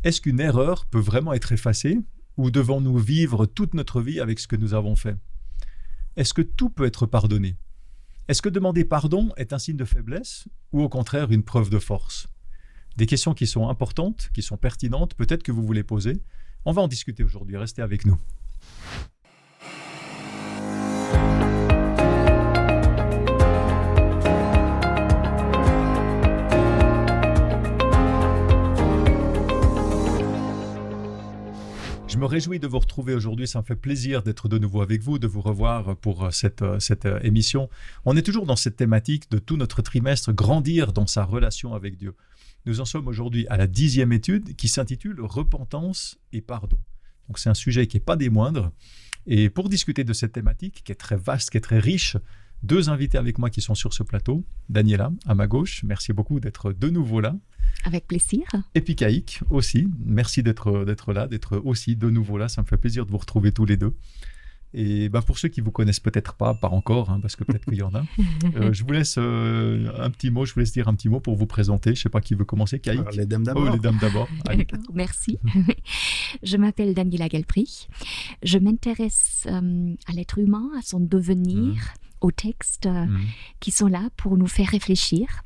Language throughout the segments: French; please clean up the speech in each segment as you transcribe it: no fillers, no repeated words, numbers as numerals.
Est-ce qu'une erreur peut vraiment être effacée ou devons-nous vivre toute notre vie avec ce que nous avons fait? Est-ce que tout peut être pardonné? Est-ce que demander pardon est un signe de faiblesse ou au contraire une preuve de force? Des questions qui sont importantes, qui sont pertinentes, peut-être que vous voulez poser. On va en discuter aujourd'hui, restez avec nous. Je me réjouis de vous retrouver aujourd'hui, ça me fait plaisir d'être de nouveau avec vous, de vous revoir pour cette émission. On est toujours dans cette thématique de tout notre trimestre, grandir dans sa relation avec Dieu. Nous en sommes aujourd'hui à la 10e étude qui s'intitule « Repentance et pardon ». Donc c'est un sujet qui n'est pas des moindres. Et pour discuter de cette thématique qui est très vaste, qui est très riche, 2 invités avec moi qui sont sur ce plateau. Daniela, à ma gauche, merci beaucoup d'être de nouveau là. Avec plaisir. Et puis Caïk aussi, merci d'être là, d'être aussi de nouveau là. Ça me fait plaisir de vous retrouver tous les deux. Et pour ceux qui ne vous connaissent peut-être pas encore, parce que peut-être qu'il y en a, je vous laisse je vous laisse dire un petit mot pour vous présenter. Je ne sais pas qui veut commencer, Caïk. Alors, les dames d'abord. Oh, les dames d'abord. D'accord, merci. Je m'appelle Daniela Galpry. Je m'intéresse à l'être humain, à son devenir, aux textes qui sont là pour nous faire réfléchir.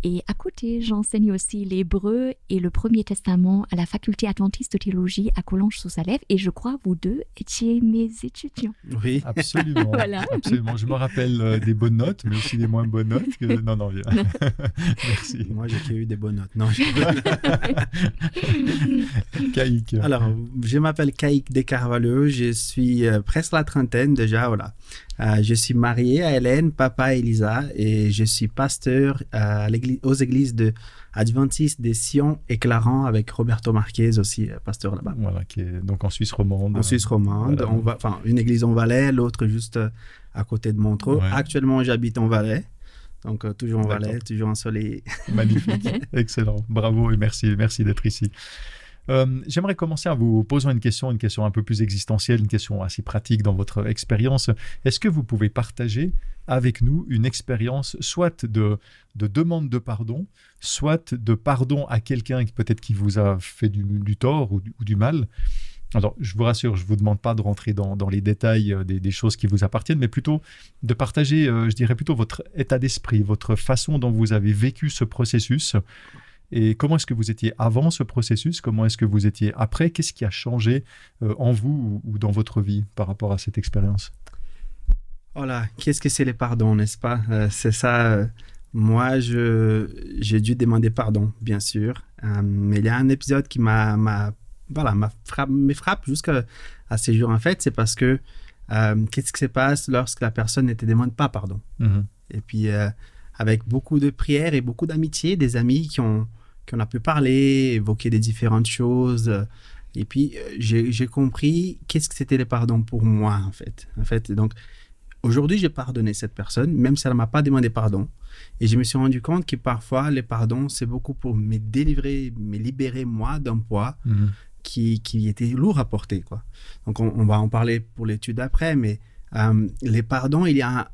Et à côté, j'enseigne aussi l'hébreu et le Premier Testament à la faculté adventiste de théologie à Collonges-sous-Salève. Et je crois, vous deux étiez mes étudiants. Oui, absolument. Voilà. Absolument. Je me rappelle des bonnes notes, mais aussi des moins bonnes notes. Non, bien. Merci. Moi, j'ai eu des bonnes notes. Non, Caïk. Alors, je m'appelle Caïk Descarvalho. Je suis presque la trentaine déjà, voilà. Je suis marié à Hélène, papa à Elisa, et je suis pasteur aux églises adventistes des Sion et Clarens avec Roberto Marquez aussi, pasteur là-bas. Voilà, qui est donc en Suisse romande. En Suisse romande, voilà. Une église en Valais, l'autre juste à côté de Montreux. Ouais. Actuellement, j'habite en Valais, donc toujours en Valais, toujours ensoleillé. Magnifique, excellent, bravo et merci d'être ici. J'aimerais commencer en vous posant une question un peu plus existentielle, une question assez pratique dans votre expérience. Est-ce que vous pouvez partager avec nous une expérience soit de demande de pardon, soit de pardon à quelqu'un qui vous a fait du tort ou du mal? Alors, je vous rassure, je ne vous demande pas de rentrer dans les détails des choses qui vous appartiennent, mais plutôt de partager, je dirais plutôt votre état d'esprit, votre façon dont vous avez vécu ce processus. Et comment est-ce que vous étiez avant ce processus? Comment est-ce que vous étiez après? Qu'est-ce qui a changé en vous ou dans votre vie par rapport à cette expérience? Voilà, qu'est-ce que c'est les pardons, n'est-ce pas? C'est ça. Moi, j'ai dû demander pardon, bien sûr. Mais il y a un épisode qui me frappe jusqu'à ces jours, en fait. C'est parce que qu'est-ce qui se passe lorsque la personne ne te demande pas pardon? Et puis, avec beaucoup de prières et beaucoup d'amitié, des amis qu'on a pu parler, évoquer des différentes choses. Et puis, j'ai compris qu'est-ce que c'était le pardon pour moi, en fait. Donc, aujourd'hui, j'ai pardonné cette personne, même si elle ne m'a pas demandé pardon. Et je me suis rendu compte que parfois, les pardons, c'est beaucoup pour me libérer moi d'un poids qui était lourd à porter, quoi. Donc, on va en parler pour l'étude après, mais les pardons, il y a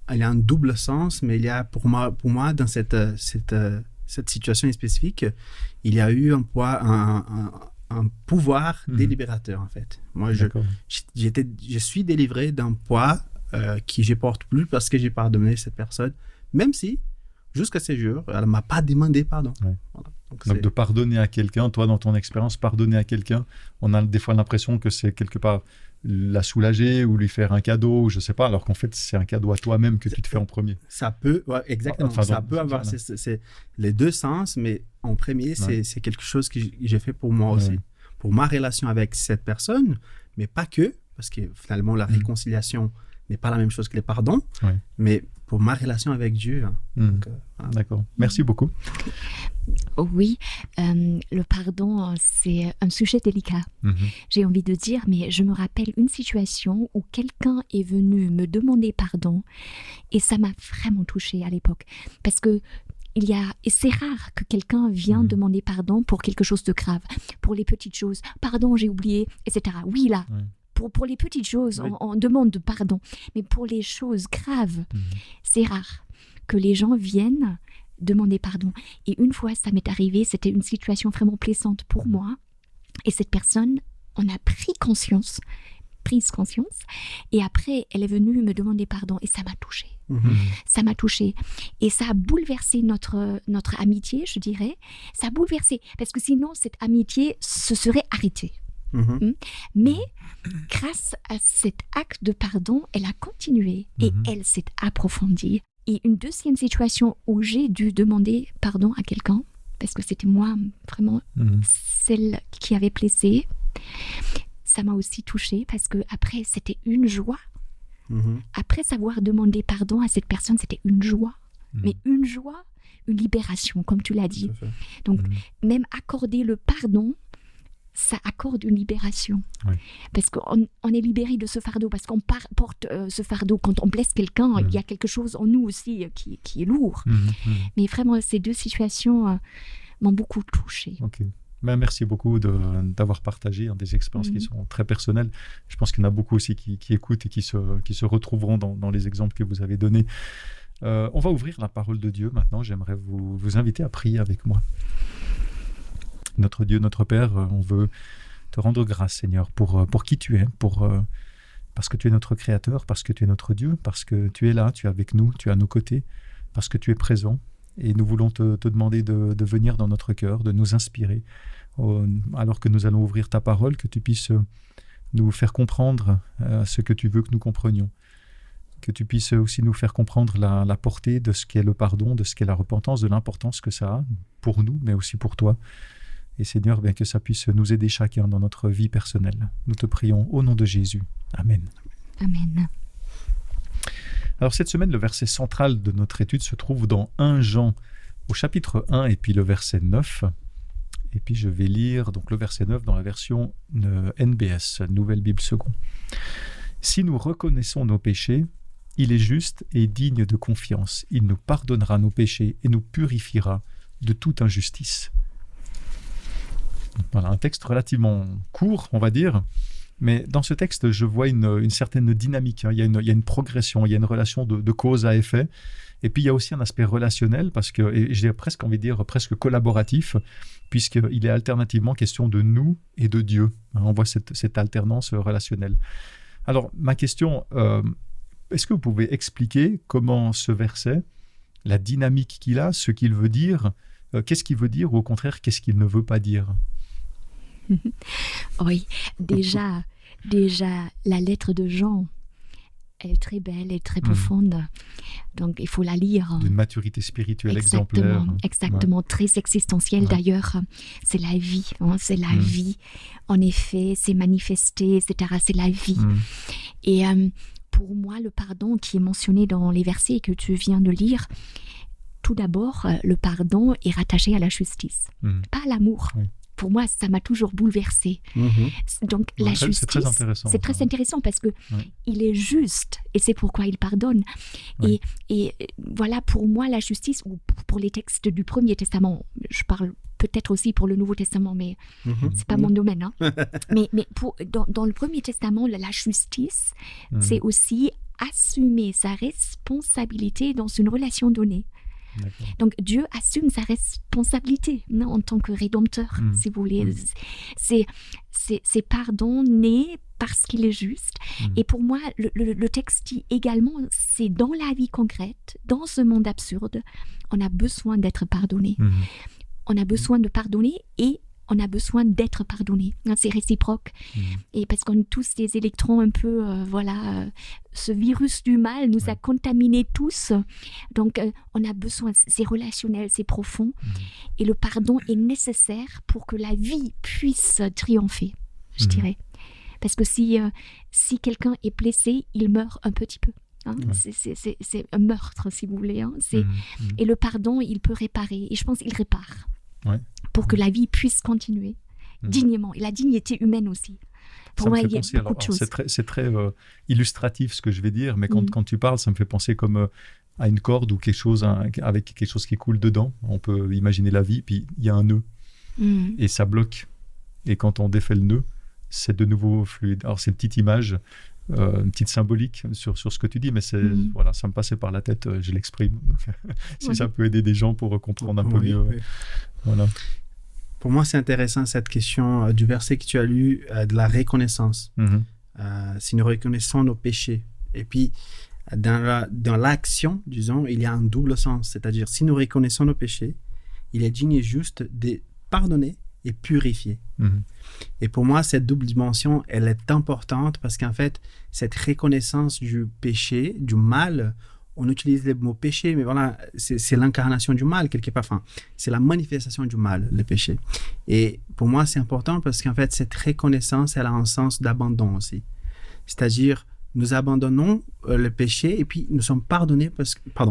un double sens, mais il y a pour moi dans cette situation spécifique, il y a eu un poids, un pouvoir délibérateur, en fait. Moi, je suis délivré d'un poids qui je porte plus parce que j'ai pardonné cette personne, même si, jusqu'à ce jour, elle ne m'a pas demandé pardon. Ouais. Voilà. Donc de pardonner à quelqu'un, toi, dans ton expérience, pardonner à quelqu'un, on a des fois l'impression que c'est quelque part la soulager ou lui faire un cadeau, je ne sais pas, alors qu'en fait, c'est un cadeau à toi-même que tu te fais en premier. Ça peut, ouais, exactement. Enfin, ça peut avoir c'est les deux sens, mais en premier, c'est quelque chose que j'ai fait pour moi aussi. Pour ma relation avec cette personne, mais pas que, parce que finalement, la réconciliation n'est pas la même chose que les pardons, mais pour ma relation avec Dieu. Donc, d'accord. Merci beaucoup. Oui, le pardon, c'est un sujet délicat. J'ai envie de dire, mais je me rappelle une situation où quelqu'un est venu me demander pardon et ça m'a vraiment touchée à l'époque. Parce que et c'est rare que quelqu'un vienne demander pardon pour quelque chose de grave, pour les petites choses. Pardon, j'ai oublié, etc. Oui, là. Pour les petites choses, on demande pardon. Mais pour les choses graves, c'est rare que les gens viennent demander pardon. Et une fois, ça m'est arrivé, c'était une situation vraiment plaisante pour moi. Et cette personne, on a prise conscience, et après, elle est venue me demander pardon, et ça m'a touchée. Ça m'a touchée. Et ça a bouleversé notre amitié, je dirais. Ça a bouleversé, parce que sinon, cette amitié se serait arrêtée. Mais grâce à cet acte de pardon, elle a continué et elle s'est approfondie. Et une deuxième situation où j'ai dû demander pardon à quelqu'un, parce que c'était moi vraiment celle qui avait blessé, ça m'a aussi touchée parce que après c'était une joie. Après savoir demander pardon à cette personne, c'était une joie. Mais une joie, une libération, comme tu l'as dit. Donc même accorder le pardon, ça accorde une libération. Oui. Parce qu'on est libéré de ce fardeau, parce qu'on porte ce fardeau. Quand on blesse quelqu'un, il y a quelque chose en nous aussi qui est lourd. Mais vraiment, ces deux situations m'ont beaucoup touchée. Ok. Ben, merci beaucoup d'avoir partagé des expériences qui sont très personnelles. Je pense qu'il y en a beaucoup aussi qui écoutent et qui se retrouveront dans les exemples que vous avez donnés. On va ouvrir la parole de Dieu maintenant. J'aimerais vous inviter à prier avec moi. Notre Dieu, notre Père, on veut te rendre grâce, Seigneur, pour qui tu es, parce que tu es notre Créateur, parce que tu es notre Dieu, parce que tu es là, tu es avec nous, tu es à nos côtés, parce que tu es présent. Et nous voulons te demander de venir dans notre cœur, de nous inspirer, alors que nous allons ouvrir ta parole, que tu puisses nous faire comprendre ce que tu veux que nous comprenions, que tu puisses aussi nous faire comprendre la portée de ce qu'est le pardon, de ce qu'est la repentance, de l'importance que ça a pour nous, mais aussi pour toi. Et Seigneur, bien que ça puisse nous aider chacun dans notre vie personnelle. Nous te prions au nom de Jésus. Amen. Amen. Alors cette semaine, le verset central de notre étude se trouve dans 1 Jean, au chapitre 1, et puis le verset 9. Et puis je vais lire donc le verset 9 dans la version NBS, Nouvelle Bible Seconde. « Si nous reconnaissons nos péchés, il est juste et digne de confiance. Il nous pardonnera nos péchés et nous purifiera de toute injustice. » Voilà, un texte relativement court, on va dire, mais dans ce texte, je vois une certaine dynamique. Il y a une progression, il y a une relation de cause à effet, et puis il y a aussi un aspect relationnel, parce que, et j'ai presque envie de dire presque collaboratif, puisqu'il est alternativement question de nous et de Dieu. On voit cette alternance relationnelle. Alors, ma question, est-ce que vous pouvez expliquer comment ce verset, la dynamique qu'il a, ce qu'il veut dire, qu'est-ce qu'il veut dire, ou au contraire, qu'est-ce qu'il ne veut pas dire ? Oui, déjà, la lettre de Jean, elle est très belle, elle est très profonde. Donc, il faut la lire. D'une maturité spirituelle exemplaire. Exactement, ouais. Très existentielle d'ailleurs. C'est la vie, c'est la vie. En effet, c'est manifesté, etc. C'est la vie. Et pour moi, le pardon qui est mentionné dans les versets que tu viens de lire, tout d'abord, le pardon est rattaché à la justice, pas à l'amour. Oui. Pour moi, ça m'a toujours bouleversée. Donc, la justice, c'est très intéressant parce que il est juste et c'est pourquoi il pardonne. Oui. Et voilà, pour moi, la justice, ou pour les textes du Premier Testament, je parle peut-être aussi pour le Nouveau Testament, mais c'est pas mon domaine. Hein. mais dans le Premier Testament, la justice, c'est aussi assumer sa responsabilité dans une relation donnée. D'accord. Donc Dieu assume sa responsabilité en tant que rédempteur, si vous voulez. C'est pardonné parce qu'il est juste. Et pour moi, le texte dit également, c'est dans la vie concrète, dans ce monde absurde, on a besoin d'être pardonné. On a besoin de pardonner et on a besoin d'être pardonné. C'est réciproque. Et parce qu'on est tous des électrons un peu, ce virus du mal nous a contaminés tous. Donc, on a besoin, c'est relationnel, c'est profond. Et le pardon est nécessaire pour que la vie puisse triompher, je dirais. Parce que si quelqu'un est blessé, il meurt un petit peu. C'est un meurtre, si vous voulez. Et le pardon, il peut réparer. Et je pense qu'il répare. Pour que la vie puisse continuer dignement. Et la dignité humaine aussi. Pour moi, il y a beaucoup de choses. C'est très illustratif ce que je vais dire, mais quand tu parles, ça me fait penser comme à une corde ou quelque chose avec quelque chose qui coule dedans. On peut imaginer la vie, puis il y a un nœud. Et ça bloque. Et quand on défait le nœud, c'est de nouveau fluide. Alors, c'est une petite image, une petite symbolique sur ce que tu dis, mais voilà, ça me passait par la tête, je l'exprime. Si ça peut aider des gens pour comprendre un peu mieux. Voilà. Pour moi, c'est intéressant cette question du verset que tu as lu, de la reconnaissance. Si nous reconnaissons nos péchés. Et puis, dans l'action, disons, il y a un double sens. C'est-à-dire, si nous reconnaissons nos péchés, il est digne et juste de pardonner et purifier. Et pour moi, cette double dimension, elle est importante parce qu'en fait, cette reconnaissance du péché, du mal, on utilise le mot péché, mais voilà, c'est l'incarnation du mal quelque part. Enfin, c'est la manifestation du mal, le péché. Et pour moi, c'est important parce qu'en fait, cette reconnaissance, elle a un sens d'abandon aussi. C'est-à-dire, nous abandonnons le péché et puis nous sommes pardonnés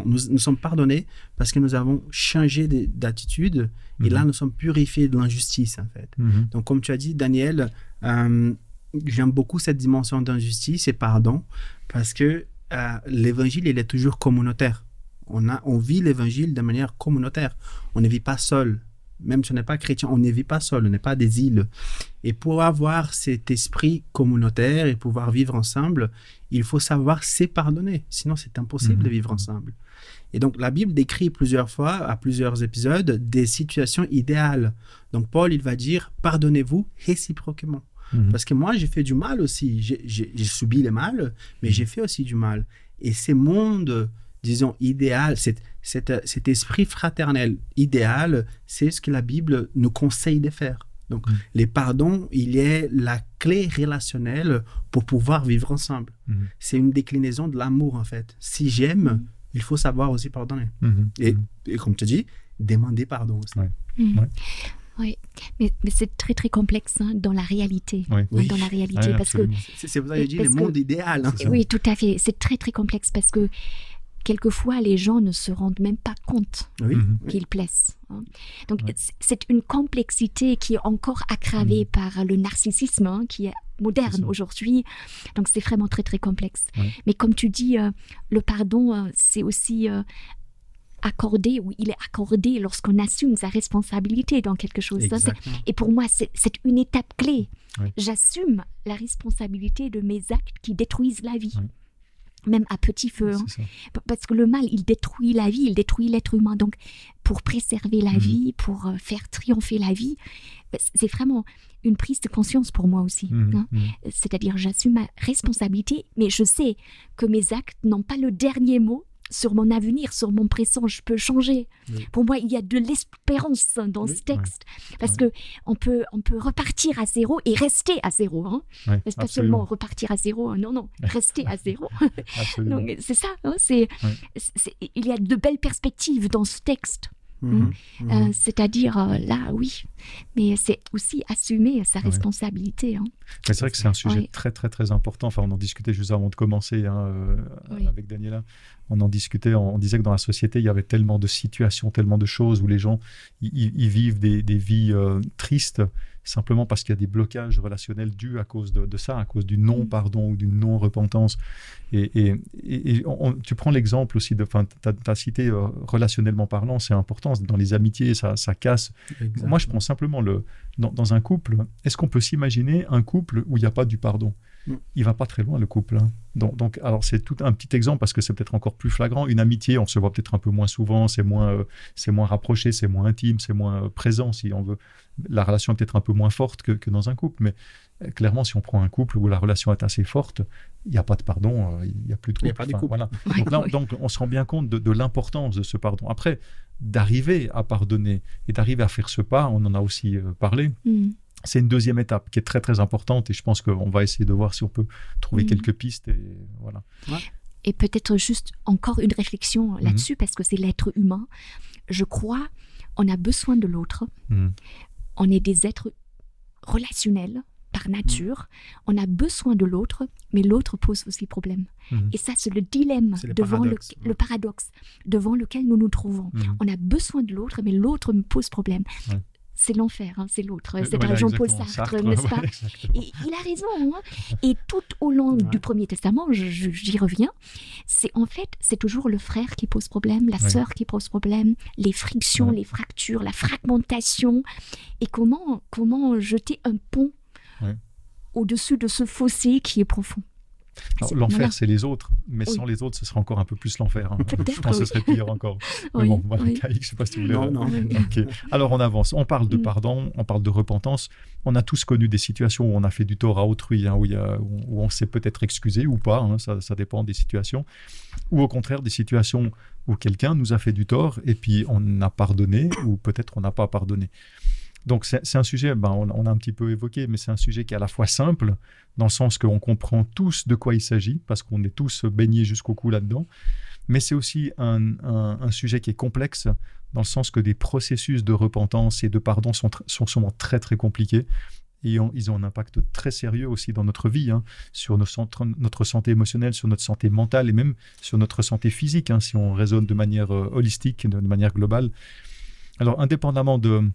nous sommes pardonnés parce que nous avons changé d'attitude et là, nous sommes purifiés de l'injustice, en fait. Donc, comme tu as dit, Daniel, j'aime beaucoup cette dimension d'injustice et pardon parce que l'évangile, il est toujours communautaire. On vit l'évangile de manière communautaire. On ne vit pas seul. Même si on n'est pas chrétien, on ne vit pas seul. On n'est pas des îles. Et pour avoir cet esprit communautaire et pouvoir vivre ensemble, il faut savoir se pardonner. Sinon, c'est impossible de vivre ensemble. Et donc, la Bible décrit plusieurs fois, à plusieurs épisodes, des situations idéales. Donc, Paul, il va dire « Pardonnez-vous réciproquement ». Parce que moi, j'ai fait du mal aussi. J'ai subi le mal, mais j'ai fait aussi du mal. Et ce monde, disons, idéal, cet esprit fraternel idéal, c'est ce que la Bible nous conseille de faire. Donc, les pardons, il est la clé relationnelle pour pouvoir vivre ensemble. C'est une déclinaison de l'amour, en fait. Si j'aime, il faut savoir aussi pardonner. Et comme tu dis, demander pardon aussi. Oui, mais c'est très très complexe dans la réalité. Dans la réalité, parce absolument. que c'est pour ça que je dis le monde idéal. Oui, tout à fait. C'est très très complexe parce que quelquefois les gens ne se rendent même pas compte qu'ils plaisent. Donc c'est une complexité qui est encore aggravée par le narcissisme qui est moderne aujourd'hui. Donc c'est vraiment très très complexe. Mais comme tu dis, le pardon, c'est aussi accordé, ou il est accordé lorsqu'on assume sa responsabilité dans quelque chose. Et pour moi, c'est une étape clé. J'assume la responsabilité de mes actes qui détruisent la vie. Même à petit feu. Parce que le mal, il détruit la vie, il détruit l'être humain. Donc, pour préserver la vie, pour faire triompher la vie, c'est vraiment une prise de conscience pour moi aussi. C'est-à-dire, j'assume ma responsabilité, mais je sais que mes actes n'ont pas le dernier mot sur mon avenir, sur mon présent. Je peux changer. Pour moi, il y a de l'espérance dans ce texte. Parce que on peut repartir à zéro et rester à zéro. C'est pas seulement repartir à zéro. Non, rester à zéro. Donc, c'est ça. Il y a de belles perspectives dans ce texte. C'est-à-dire, là, oui. Mais c'est aussi assumer sa responsabilité. Mais c'est vrai que c'est un sujet très, très, très important. Enfin, on en discutait juste avant de commencer avec Daniela. On en discutait, on disait que dans la société, il y avait tellement de situations, tellement de choses où les gens ils vivent des vies tristes simplement parce qu'il y a des blocages relationnels dus à cause de ça, à cause du non-pardon ou d'une non-repentance. Et tu prends l'exemple aussi, tu as cité relationnellement parlant, c'est important, dans les amitiés, ça casse. Exactement. Moi, je prends simplement dans un couple, est-ce qu'on peut s'imaginer un couple où il n'y a pas du pardon ? Il ne va pas très loin, le couple. Donc, alors, c'est tout un petit exemple parce que c'est peut-être encore plus flagrant. Une amitié, on se voit peut-être un peu moins souvent, c'est moins rapproché, c'est moins intime, c'est moins présent, si on veut. La relation est peut-être un peu moins forte que dans un couple, mais clairement, si on prend un couple où la relation est assez forte, il n'y a pas de pardon, il n'y a plus de couple. Il n'y a pas de couple. Voilà. Donc, on se rend bien compte de l'importance de ce pardon. Après, d'arriver à pardonner et d'arriver à faire ce pas, on en a aussi parlé. C'est une deuxième étape qui est très très importante et je pense qu'on va essayer de voir si on peut trouver quelques pistes. Et voilà. Et peut-être juste encore une réflexion là-dessus, parce que c'est l'être humain. Je crois on a besoin de l'autre. On est des êtres relationnels par nature. On a besoin de l'autre, mais l'autre pose aussi problème. Et ça, c'est le dilemme, le paradoxe devant lequel nous nous trouvons. On a besoin de l'autre, mais l'autre me pose problème. C'est l'enfer, c'est l'autre. C'est Jean-Paul Sartre, n'est-ce pas ? Et il a raison. Et tout au long du Premier Testament, j'y reviens, c'est toujours le frère qui pose problème, la sœur qui pose problème, les frictions, les fractures, la fragmentation. Et comment jeter un pont au-dessus de ce fossé qui est profond. L'enfer, c'est les autres, mais sans les autres, ce serait encore un peu plus l'enfer. Hein. Je pense que ce serait pire encore. Mais bon, voilà, Caïk, je ne sais pas si tu voulais... Non. Okay. Alors, on avance. On parle de pardon, on parle de repentance. On a tous connu des situations où on a fait du tort à autrui, hein, où on s'est peut-être excusé ou pas, hein, ça dépend des situations. Ou au contraire, des situations où quelqu'un nous a fait du tort et puis on a pardonné ou peut-être on n'a pas pardonné. Donc, c'est un sujet, on a un petit peu évoqué, mais c'est un sujet qui est à la fois simple, dans le sens qu'on comprend tous de quoi il s'agit, parce qu'on est tous baignés jusqu'au cou là-dedans. Mais c'est aussi un sujet qui est complexe, dans le sens que des processus de repentance et de pardon sont souvent très, très compliqués. Et ils ont un impact très sérieux aussi dans notre vie, hein, sur notre santé émotionnelle, sur notre santé mentale et même sur notre santé physique, hein, si on raisonne de manière holistique, de manière globale. Alors, indépendamment de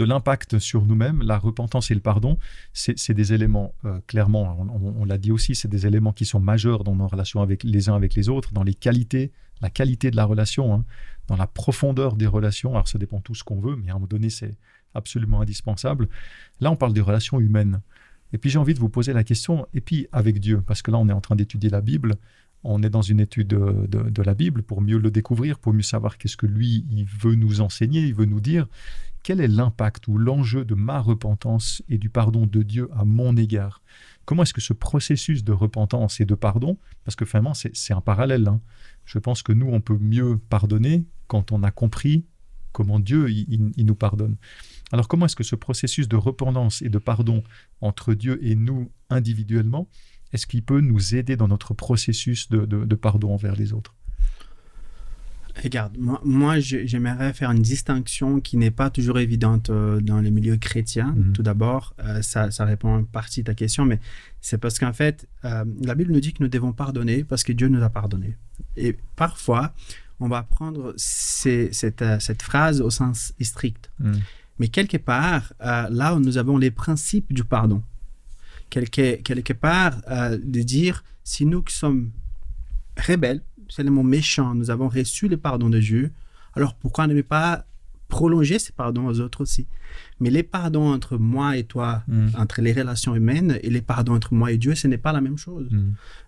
l'impact sur nous-mêmes, la repentance et le pardon, c'est des éléments, clairement, on l'a dit aussi, c'est des éléments qui sont majeurs dans nos relations avec les uns avec les autres, dans la qualité de la relation, hein, dans la profondeur des relations. Alors, ça dépend tout ce qu'on veut, mais à un moment donné, c'est absolument indispensable. Là, on parle des relations humaines. Et puis, j'ai envie de vous poser la question, et puis avec Dieu, parce que là, on est en train d'étudier la Bible, on est dans une étude de la Bible pour mieux le découvrir, pour mieux savoir qu'est-ce que lui, il veut nous enseigner, il veut nous dire. Quel est l'impact ou l'enjeu de ma repentance et du pardon de Dieu à mon égard? Comment est-ce que ce processus de repentance et de pardon, parce que finalement, c'est un parallèle, hein. Je pense que nous, on peut mieux pardonner quand on a compris comment Dieu il nous pardonne. Alors, comment est-ce que ce processus de repentance et de pardon entre Dieu et nous individuellement, est-ce qu'il peut nous aider dans notre processus de pardon envers les autres? Regarde, moi j'aimerais faire une distinction qui n'est pas toujours évidente dans les milieux chrétiens. Tout d'abord, ça répond en partie à ta question, mais c'est parce qu'en fait, la Bible nous dit que nous devons pardonner parce que Dieu nous a pardonné. Et parfois, on va prendre cette phrase au sens strict. Mais quelque part, là où nous avons les principes du pardon, quelque part, de dire, si nous qui sommes rebelles, seulement méchants, nous avons reçu le pardon de Dieu, alors pourquoi ne pas prolonger ces pardons aux autres aussi? Mais les pardons entre moi et toi, entre les relations humaines, et les pardons entre moi et Dieu, ce n'est pas la même chose.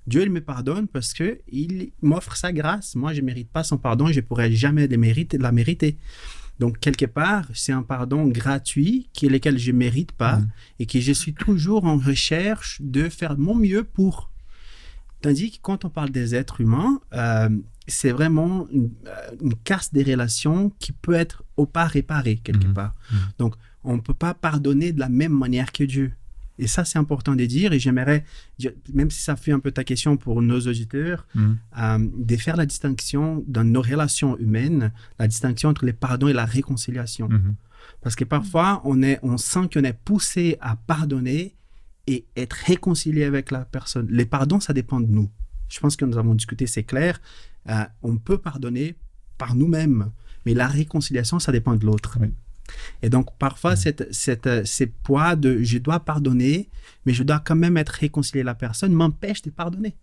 Dieu, il me pardonne parce qu'il m'offre sa grâce. Moi, je ne mérite pas son pardon, je ne pourrais jamais la mériter. Donc, quelque part, c'est un pardon gratuit, lequel je ne mérite pas, et que je suis toujours en recherche de faire mon mieux pour. Tandis que quand on parle des êtres humains, c'est vraiment une casse des relations qui peut être pas réparée quelque part. Donc, on ne peut pas pardonner de la même manière que Dieu. Et ça, c'est important de dire. Et j'aimerais, même si ça fait un peu ta question pour nos auditeurs, de faire la distinction dans nos relations humaines, la distinction entre les pardons et la réconciliation. Parce que parfois, on sent qu'on est poussé à pardonner et être réconcilié avec la personne. Les pardons, ça dépend de nous. Je pense que nous avons discuté, c'est clair. On peut pardonner par nous-mêmes, mais la réconciliation, ça dépend de l'autre. Oui. Et donc, parfois, ces poids de « je dois pardonner, mais je dois quand même être réconcilié à la personne » m'empêche de pardonner.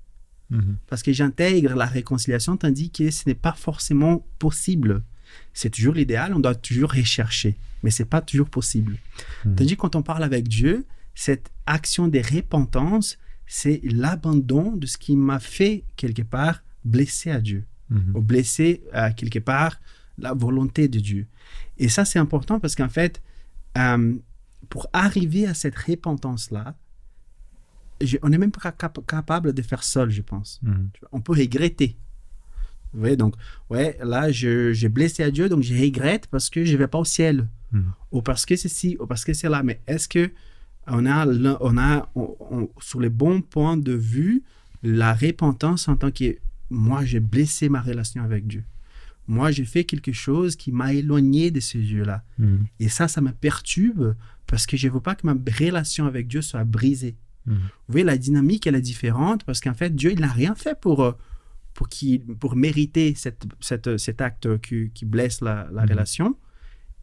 Parce que j'intègre la réconciliation, tandis que ce n'est pas forcément possible. C'est toujours l'idéal, on doit toujours rechercher, mais ce n'est pas toujours possible. Tandis que quand on parle avec Dieu, cette action de repentance, c'est l'abandon de ce qui m'a fait, quelque part, blesser à Dieu, ou blesser, quelque part, la volonté de Dieu. Et ça, c'est important parce qu'en fait, pour arriver à cette repentance-là, on n'est même pas capable de faire seul, je pense. On peut regretter. Vous voyez, donc, là, j'ai blessé à Dieu, donc je regrette parce que je ne vais pas au ciel. Ou parce que c'est ci, ou parce que c'est là. Mais est-ce que on a sur les bons points de vue, la repentance en tant que moi, j'ai blessé ma relation avec Dieu. Moi, j'ai fait quelque chose qui m'a éloigné de ce Dieu-là. Et ça me perturbe parce que je ne veux pas que ma relation avec Dieu soit brisée. Vous voyez, la dynamique, elle est différente parce qu'en fait, Dieu, il n'a rien fait pour mériter cet acte qui blesse la relation.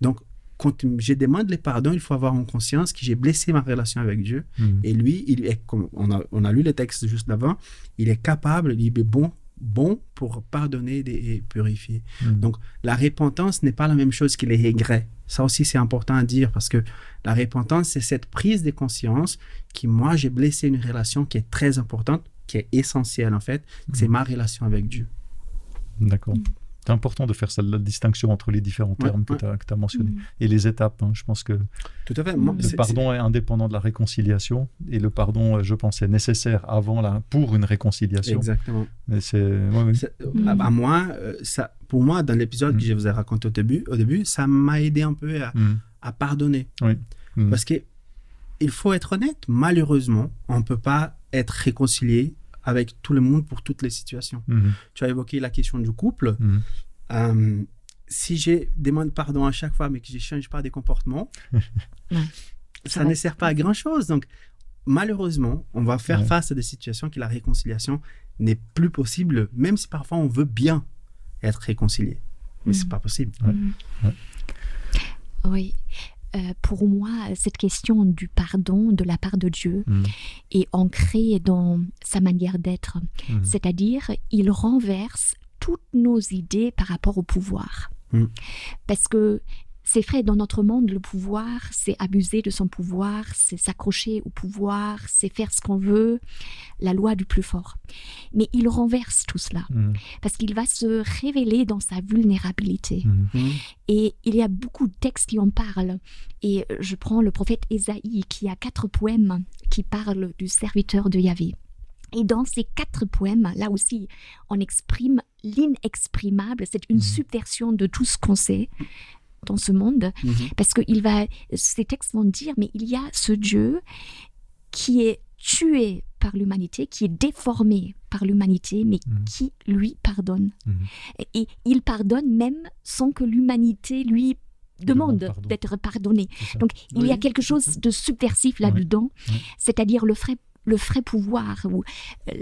Donc, quand je demande les pardons, il faut avoir en conscience que j'ai blessé ma relation avec Dieu. Et lui, il est, comme on a lu le texte juste avant, il est capable, il dit, bon, bon pour pardonner et purifier. Donc, la repentance n'est pas la même chose que les regrets. Ça aussi, c'est important à dire parce que la repentance, c'est cette prise de conscience qui, moi, j'ai blessé une relation qui est très importante, qui est essentielle, en fait. C'est ma relation avec Dieu. D'accord. C'est important de faire ça, la distinction entre les différents termes que tu as mentionnés et les étapes. Je pense que tout à fait. Le pardon est indépendant de la réconciiliation et le pardon, je pense, est nécessaire pour une réconciliation. Exactement. Mais pour moi, dans l'épisode que je vous ai raconté au début, ça m'a aidé un peu à pardonner. Oui. Parce qu'il faut être honnête, malheureusement, on ne peut pas être réconcilié avec tout le monde pour toutes les situations. Tu as évoqué la question du couple. Si je demande pardon à chaque fois, mais que je ne change pas de comportement, ça ne sert pas à grand-chose. Donc, malheureusement, on va faire face à des situations que la réconciliation n'est plus possible, même si parfois on veut bien être réconcilié. Mais ce n'est pas possible. Oui. Pour moi, cette question du pardon de la part de Dieu est ancrée dans sa manière d'être. C'est-à-dire, il renverse toutes nos idées par rapport au pouvoir. Parce que c'est vrai, dans notre monde, le pouvoir, c'est abuser de son pouvoir, c'est s'accrocher au pouvoir, c'est faire ce qu'on veut, la loi du plus fort. Mais il renverse tout cela, parce qu'il va se révéler dans sa vulnérabilité. Et il y a beaucoup de textes qui en parlent. Et je prends le prophète Ésaïe, qui a 4 poèmes qui parlent du serviteur de Yahvé. Et dans ces 4 poèmes, là aussi, on exprime l'inexprimable, c'est une subversion de tout ce qu'on sait dans ce monde, parce que ces textes vont dire, mais il y a ce Dieu qui est tué par l'humanité, qui est déformé par l'humanité, mais qui lui pardonne. Et il pardonne même sans que l'humanité lui demande d'être pardonné. Donc il y a quelque chose de subversif là-dedans, c'est-à-dire le vrai pouvoir, ou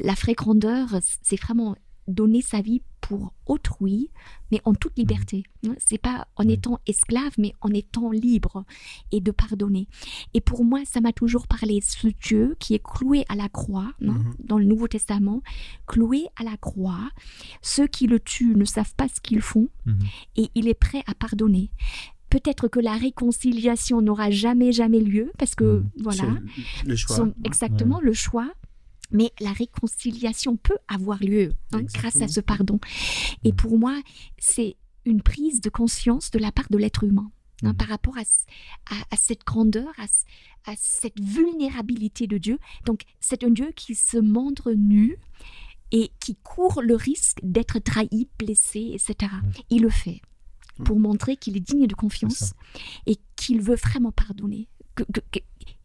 la vraie grandeur, c'est vraiment donner sa vie pour autrui, mais en toute liberté. C'est pas en étant esclave, mais en étant libre, et de pardonner. Et pour moi, ça m'a toujours parlé, ce Dieu qui est cloué à la croix, dans le Nouveau Testament, cloué à la croix. Ceux qui le tuent ne savent pas ce qu'ils font, et il est prêt à pardonner. Peut-être que la réconciliation n'aura jamais lieu, parce que, voilà, le choix. Exactement, le choix. Mais la réconciliation peut avoir lieu grâce à ce pardon. Et pour moi, c'est une prise de conscience de la part de l'être humain par rapport à cette grandeur, à cette vulnérabilité de Dieu. Donc, c'est un Dieu qui se montre nu et qui court le risque d'être trahi, blessé, etc. Il le fait pour montrer qu'il est digne de confiance et qu'il veut vraiment pardonner.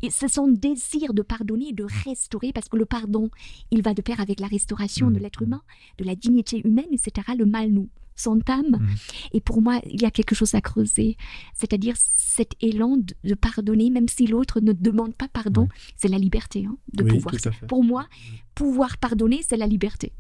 C'est son désir de pardonner et de restaurer, parce que le pardon, il va de pair avec la restauration de l'être humain, de la dignité humaine, etc. Le mal nous s'entame. Et pour moi, il y a quelque chose à creuser, c'est-à-dire cet élan de pardonner, même si l'autre ne demande pas pardon. C'est la liberté de pouvoir. Pour moi, pouvoir pardonner, c'est la liberté.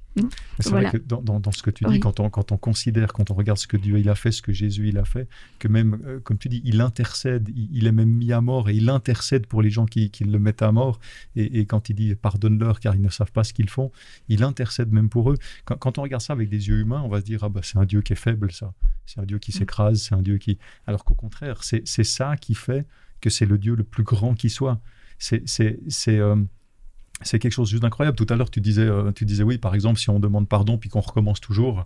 C'est vrai que dans ce que tu dis, quand on considère, quand on regarde ce que Dieu il a fait, ce que Jésus il a fait, que même, comme tu dis, il intercède, il est même mis à mort et il intercède pour les gens qui le mettent à mort. Et quand il dit « pardonne-leur car ils ne savent pas ce qu'ils font », il intercède même pour eux. Quand on regarde ça avec des yeux humains, on va se dire « ah bah c'est un Dieu qui est faible, ça. C'est un Dieu qui s'écrase, c'est un Dieu qui… » Alors qu'au contraire, c'est ça qui fait que c'est le Dieu le plus grand qui soit. C'est quelque chose juste d'incroyable. Tout à l'heure, tu disais, oui, par exemple, si on demande pardon puis qu'on recommence toujours,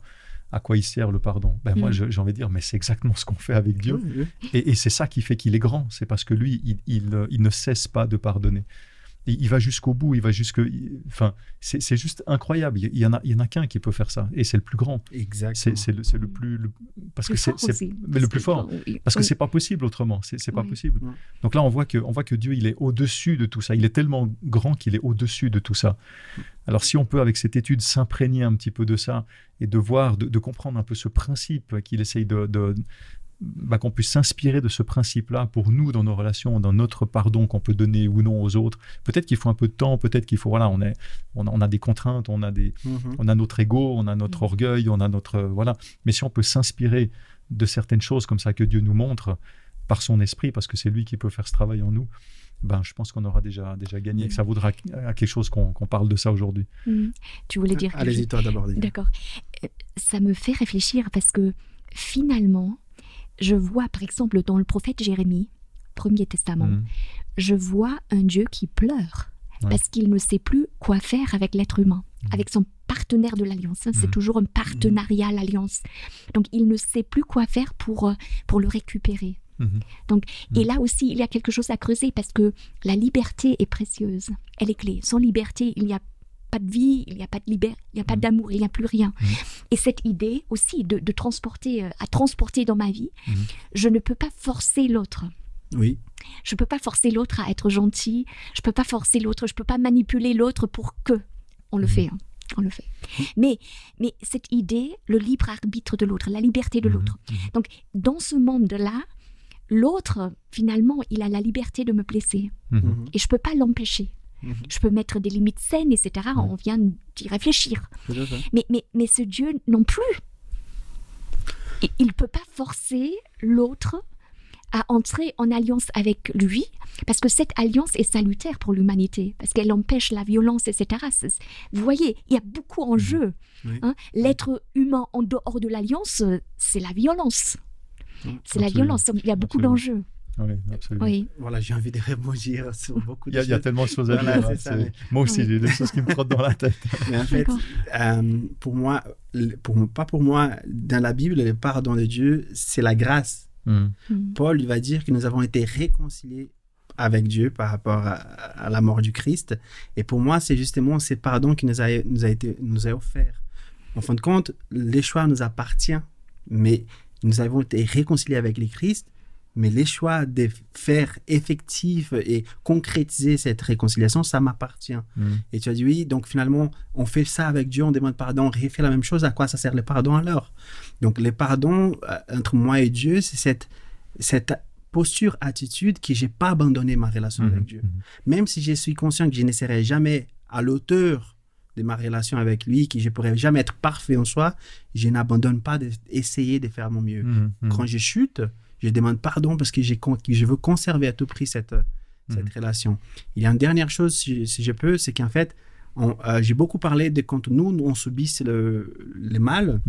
à quoi il sert le pardon ? Moi, j'ai envie de dire, mais c'est exactement ce qu'on fait avec Dieu. Et c'est ça qui fait qu'il est grand. C'est parce que lui, il ne cesse pas de pardonner. Et il va jusqu'au bout, enfin, c'est juste incroyable. Il y en a qu'un qui peut faire ça, et c'est le plus grand. Exactement. C'est le plus, parce que c'est le plus fort, parce que c'est pas possible autrement. C'est pas possible. Donc là, on voit que Dieu, il est au-dessus de tout ça. Il est tellement grand qu'il est au-dessus de tout ça. Alors, si on peut, avec cette étude, s'imprégner un petit peu de ça et de voir, de comprendre un peu ce principe qu'il essaye qu'on puisse s'inspirer de ce principe-là pour nous dans nos relations, dans notre pardon qu'on peut donner ou non aux autres. Peut-être qu'il faut un peu de temps, peut-être qu'il faut, on a des contraintes, on a notre ego, on a notre orgueil, on a notre, Mais si on peut s'inspirer de certaines choses comme ça que Dieu nous montre par son esprit, parce que c'est lui qui peut faire ce travail en nous, je pense qu'on aura déjà gagné, que ça vaudra à quelque chose qu'on parle de ça aujourd'hui. Tu voulais dire Allez-y, toi d'abord. D'accord. Ça me fait réfléchir parce que finalement, je vois par exemple dans le prophète Jérémie, Premier Testament, je vois un Dieu qui pleure parce qu'il ne sait plus quoi faire avec l'être humain, avec son partenaire de l'alliance. C'est toujours un partenariat, l'alliance. Donc, il ne sait plus quoi faire pour le récupérer. Donc, et là aussi, il y a quelque chose à creuser parce que la liberté est précieuse. Elle est clé. Sans liberté, il n'y a pas de vie, il n'y a pas de liberté, il n'y a pas d'amour, il n'y a plus rien. Et cette idée aussi de transporter dans ma vie, je ne peux pas forcer l'autre. Oui. Je ne peux pas forcer l'autre à être gentil. Je ne peux pas forcer l'autre. Je ne peux pas manipuler l'autre pour que. On le fait. On le fait. Mais cette idée, le libre arbitre de l'autre, la liberté de l'autre. Donc, dans ce monde-là, l'autre, finalement, il a la liberté de me blesser. Et je ne peux pas l'empêcher. Je peux mettre des limites saines, etc. On vient d'y réfléchir. Mais ce Dieu non plus. Il ne peut pas forcer l'autre à entrer en alliance avec lui, parce que cette alliance est salutaire pour l'humanité, parce qu'elle empêche la violence, etc. Vous voyez, il y a beaucoup en jeu. L'être humain en dehors de l'alliance, c'est la violence. C'est la violence, il y a beaucoup d'enjeux. Oui, absolument. Oui. Voilà, j'ai envie de rebondir sur beaucoup de choses. Il y a tellement de choses à dire. Moi aussi, j'ai des choses qui me trottent dans la tête. Mais en fait, pour moi, dans la Bible, le pardon de Dieu, c'est la grâce. Paul, il va dire que nous avons été réconciliés avec Dieu par rapport à la mort du Christ. Et pour moi, c'est justement ce pardon qui nous a offert. En fin de compte, les choix nous appartiennent, mais nous avons été réconciliés avec le Christ. Mais les choix de faire effectif et concrétiser cette réconciliation, ça m'appartient. Et tu as dit oui, donc finalement, on fait ça avec Dieu, on demande pardon, on refait la même chose. À quoi ça sert le pardon alors? Donc le pardon entre moi et Dieu, c'est cette posture, attitude que je n'ai pas abandonné ma relation avec Dieu. Même si je suis conscient que je ne serai jamais à l'auteur de ma relation avec lui, que je ne pourrai jamais être parfait en soi, je n'abandonne pas d'essayer de faire mon mieux. Quand je chute, je demande pardon parce que je veux conserver à tout prix cette relation. Il y a une dernière chose, si je peux, c'est qu'en fait, j'ai beaucoup parlé de quand nous on subit le mal,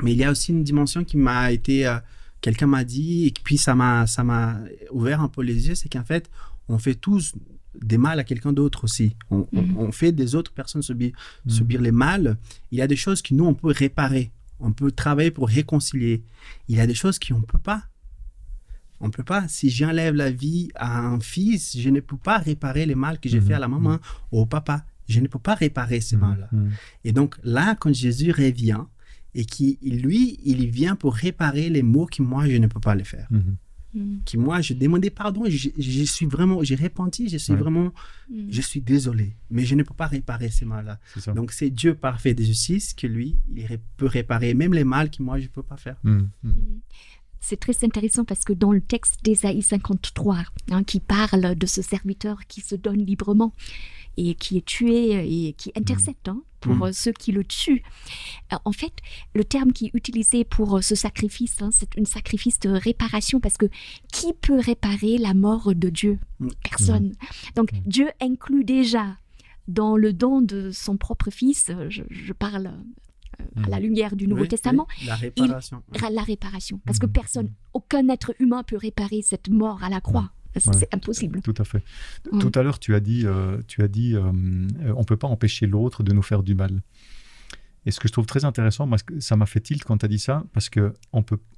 mais il y a aussi une dimension qui m'a été... quelqu'un m'a dit, et puis ça m'a ouvert un peu les yeux, c'est qu'en fait, on fait tous des mal à quelqu'un d'autre aussi. On fait des autres personnes subir les mal. Il y a des choses que nous, on peut réparer. On peut travailler pour réconcilier. Il y a des choses qu'on ne peut pas. On ne peut pas. Si j'enlève la vie à un fils, je ne peux pas réparer les mal que j'ai fait à la maman ou au papa. Je ne peux pas réparer ces mal-là. Et donc là, quand Jésus revient, et lui, il vient pour réparer les maux que moi, je ne peux pas les faire. Que moi, je demandais pardon, je suis vraiment, j'ai repenti, je suis désolé, mais je ne peux pas réparer ces mal-là. Donc, c'est Dieu parfait de justice que lui, il peut réparer même les mal que moi, je ne peux pas faire. C'est très intéressant parce que dans le texte d'Ésaïe 53, qui parle de ce serviteur qui se donne librement et qui est tué et qui intercède pour ceux qui le tuent. En fait, le terme qui est utilisé pour ce sacrifice, c'est un sacrifice de réparation parce que qui peut réparer la mort de Dieu? Personne. Donc Dieu inclut déjà dans le don de son propre fils, je parle à la lumière du Nouveau Testament, la réparation. La réparation. Parce que aucun être humain peut réparer cette mort à la croix. C'est impossible. Tout à fait. Tout à l'heure, tu as dit on ne peut pas empêcher l'autre de nous faire du mal. Et ce que je trouve très intéressant, moi, ça m'a fait tilt quand tu as dit ça, parce que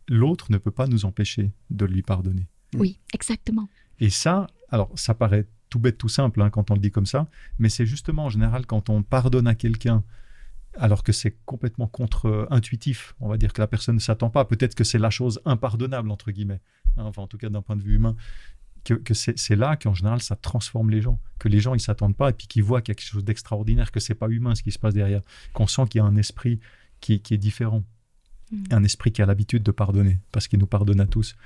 l'autre ne peut pas nous empêcher de lui pardonner. Oui, exactement. Et ça, alors ça paraît tout bête, tout simple quand on le dit comme ça, mais c'est justement en général quand on pardonne à quelqu'un alors que c'est complètement contre-intuitif, on va dire que la personne ne s'attend pas, peut-être que c'est la chose impardonnable, entre guillemets, enfin en tout cas d'un point de vue humain, que c'est là qu'en général ça transforme les gens, que les gens ils ne s'attendent pas et puis qu'ils voient qu'il y a quelque chose d'extraordinaire, que ce n'est pas humain ce qui se passe derrière, qu'on sent qu'il y a un esprit qui est différent. un esprit qui a l'habitude de pardonner, parce qu'il nous pardonne à tous.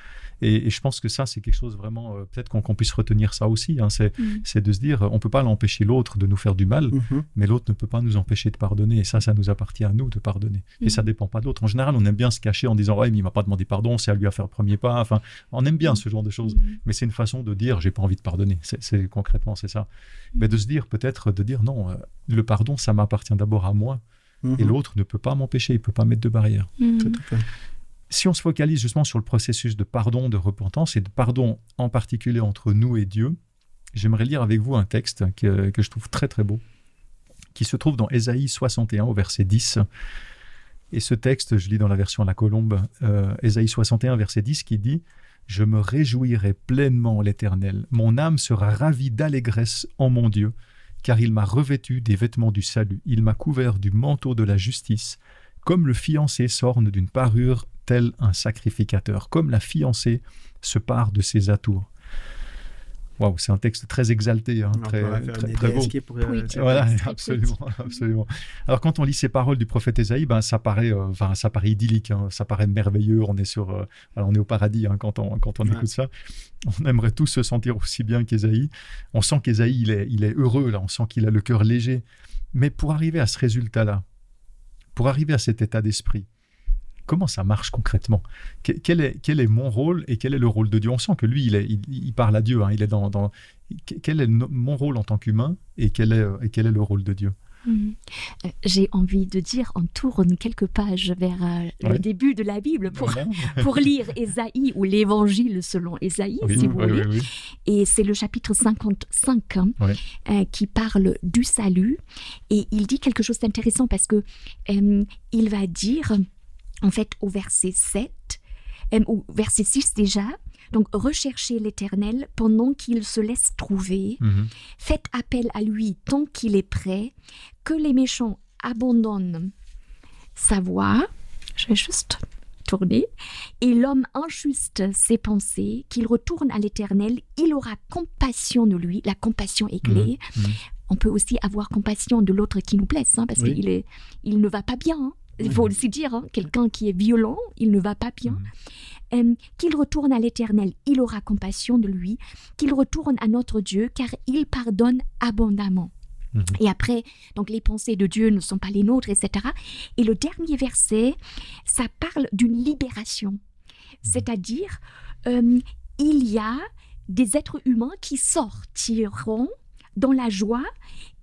Et je pense que ça, c'est quelque chose vraiment, peut-être qu'on puisse retenir ça aussi, hein, c'est de se dire, on ne peut pas l'empêcher l'autre de nous faire du mal, mais l'autre ne peut pas nous empêcher de pardonner. Et ça nous appartient à nous de pardonner. Et ça ne dépend pas de l'autre. En général, on aime bien se cacher en disant, ouais, mais il ne m'a pas demandé pardon, c'est à lui à faire le premier pas. Enfin, on aime bien ce genre de choses. Mais c'est une façon de dire, j'ai pas envie de pardonner. Concrètement, c'est ça. Mais de se dire, peut-être, non, le pardon, ça m'appartient d'abord à moi. Et l'autre ne peut pas m'empêcher, il ne peut pas mettre de barrière. Si on se focalise justement sur le processus de pardon, de repentance et de pardon en particulier entre nous et Dieu, j'aimerais lire avec vous un texte que je trouve très très beau, qui se trouve dans Ésaïe 61 au verset 10. Et ce texte, je lis dans la version La Colombe, Ésaïe 61 verset 10 qui dit « Je me réjouirai pleinement en l'Éternel, mon âme sera ravie d'allégresse en mon Dieu, car il m'a revêtu des vêtements du salut, il m'a couvert du manteau de la justice, comme le fiancé s'orne d'une parure tel un sacrificateur, comme la fiancée se pare de ses atours. » Waouh, c'est un texte très exalté, hein, très beau. Voilà, absolument. Alors quand on lit ces paroles du prophète Ésaïe, ça paraît idyllique, hein, ça paraît merveilleux. On est on est au paradis, hein, quand on écoute ça. On aimerait tous se sentir aussi bien qu'Ésaïe. On sent qu'Ésaïe il est heureux là, on sent qu'il a le cœur léger. Mais pour arriver à ce résultat-là, pour arriver à cet état d'esprit, comment ça marche concrètement ? Quel est mon rôle et quel est le rôle de Dieu ? On sent que lui, il parle à Dieu. Hein, il est quel est mon rôle en tant qu'humain et quel est le rôle de Dieu ? J'ai envie de dire, on tourne quelques pages vers le début de la Bible pour lire Ésaïe ou l'Évangile selon Ésaïe, si vous voulez. Oui. Et c'est le chapitre 55 qui parle du salut. Et il dit quelque chose d'intéressant parce que il va dire... En fait, au verset 7, ou verset 6 déjà, donc recherchez l'Éternel pendant qu'il se laisse trouver, faites appel à lui tant qu'il est prêt, que les méchants abandonnent sa voie, je vais juste tourner, et l'homme injuste ses pensées, qu'il retourne à l'Éternel, il aura compassion de lui, la compassion est clé. On peut aussi avoir compassion de l'autre qui nous blesse, hein, parce qu'il ne va pas bien, hein. Il faut aussi dire, hein, quelqu'un qui est violent, il ne va pas bien. Qu'il retourne à l'Éternel, il aura compassion de lui. Qu'il retourne à notre Dieu, car il pardonne abondamment. Et après, donc les pensées de Dieu ne sont pas les nôtres, etc. Et le dernier verset, ça parle d'une libération. C'est-à-dire, il y a des êtres humains qui sortiront dans la joie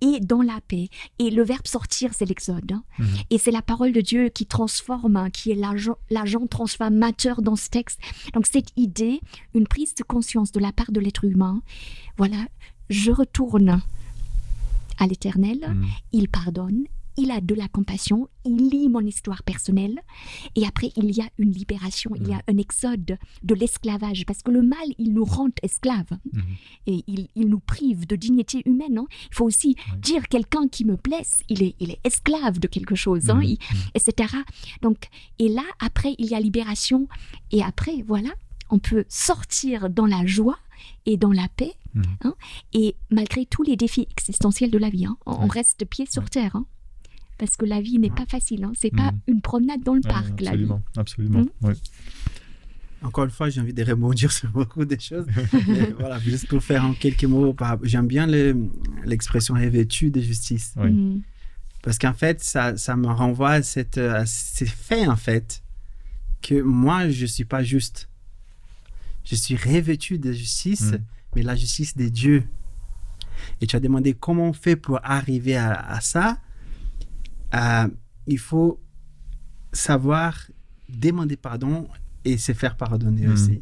et dans la paix. Et le verbe sortir, c'est l'Exode. Hein. Et c'est la parole de Dieu qui transforme, hein, qui est l'agent transformateur dans ce texte. Donc cette idée, une prise de conscience de la part de l'être humain, voilà, je retourne à l'Éternel, il pardonne, il a de la compassion, il lit mon histoire personnelle, et après il y a une libération, il y a un exode de l'esclavage, parce que le mal, il nous rend esclaves, et il nous prive de dignité humaine. Hein. Il faut aussi dire, quelqu'un qui me blesse, il est esclave de quelque chose, hein, etc. Donc, et là, après, il y a libération, et après, voilà, on peut sortir dans la joie et dans la paix, hein, et malgré tous les défis existentiels de la vie, hein, on reste pieds sur terre, hein. Parce que la vie n'est pas facile, hein. C'est pas une promenade dans le parc, la vie. Absolument. Oui. Encore une fois, j'ai envie de rebondir sur beaucoup de choses. Mais voilà, juste pour faire en quelques mots, j'aime bien l'expression revêtu de justice. Parce qu'en fait, ça me renvoie à ces faits, en fait, que moi, je ne suis pas juste. Je suis revêtu de justice, mais la justice de Dieu. Et tu as demandé comment on fait pour arriver à ça. Il faut savoir demander pardon et se faire pardonner aussi.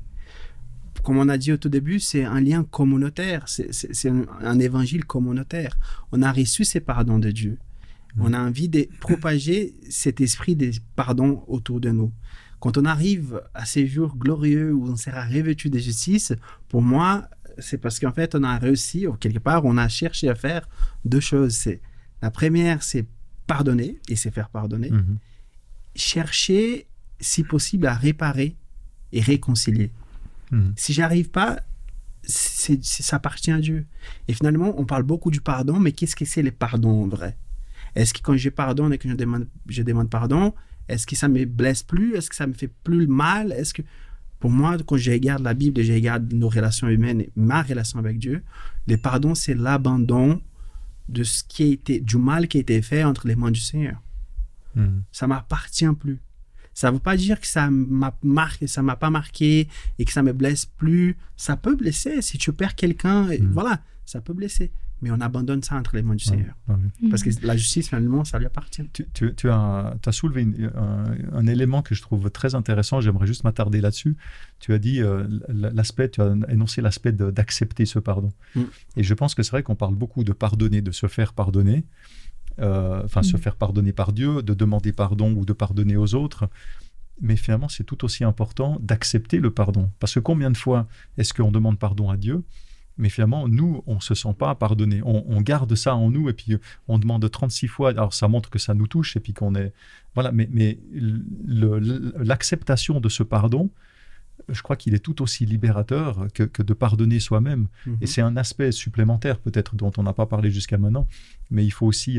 Comme on a dit au tout début, c'est un lien communautaire, c'est un évangile communautaire. On a reçu ces pardons de Dieu. On a envie de propager cet esprit de pardon autour de nous. Quand on arrive à ces jours glorieux où on sera revêtu de justice, pour moi, c'est parce qu'en fait, on a réussi, ou quelque part, on a cherché à faire deux choses. La première, c'est pardonner et se faire pardonner. Chercher, si possible, à réparer et réconcilier. Si j'arrive pas, ça appartient à Dieu. Et finalement, on parle beaucoup du pardon, mais qu'est-ce que c'est le pardon en vrai ? Est-ce que quand je pardonne et que je demande pardon, Est-ce que ça me blesse plus? Est-ce que ça me fait plus mal? Est-ce que... Pour moi, quand je regarde la Bible et je regarde nos relations humaines, ma relation avec Dieu, le pardon, c'est l'abandon de ce qui a été, du mal qui a été fait entre les mains du Seigneur. Ça ne m'appartient plus. Ça ne veut pas dire que ça m'a marqué, ça m'a pas marqué et que ça me blesse plus. Ça peut blesser. Si tu perds quelqu'un, voilà, ça peut blesser. Mais on abandonne ça entre les mains du Seigneur. Parce que la justice, finalement, ça lui appartient. Tu as soulevé un élément que je trouve très intéressant. J'aimerais juste m'attarder là-dessus. Tu as dit tu as énoncé l'aspect d'accepter ce pardon. Et je pense que c'est vrai qu'on parle beaucoup de pardonner, de se faire pardonner. Se faire pardonner par Dieu, de demander pardon ou de pardonner aux autres. Mais finalement, c'est tout aussi important d'accepter le pardon. Parce que combien de fois est-ce qu'on demande pardon à Dieu, mais finalement, nous, on ne se sent pas pardonné. On garde ça en nous et puis on demande 36 fois. Alors, ça montre que ça nous touche et puis qu'on est... Voilà, mais l'acceptation de ce pardon, je crois qu'il est tout aussi libérateur que de pardonner soi-même. Et c'est un aspect supplémentaire peut-être dont on n'a pas parlé jusqu'à maintenant, mais il faut aussi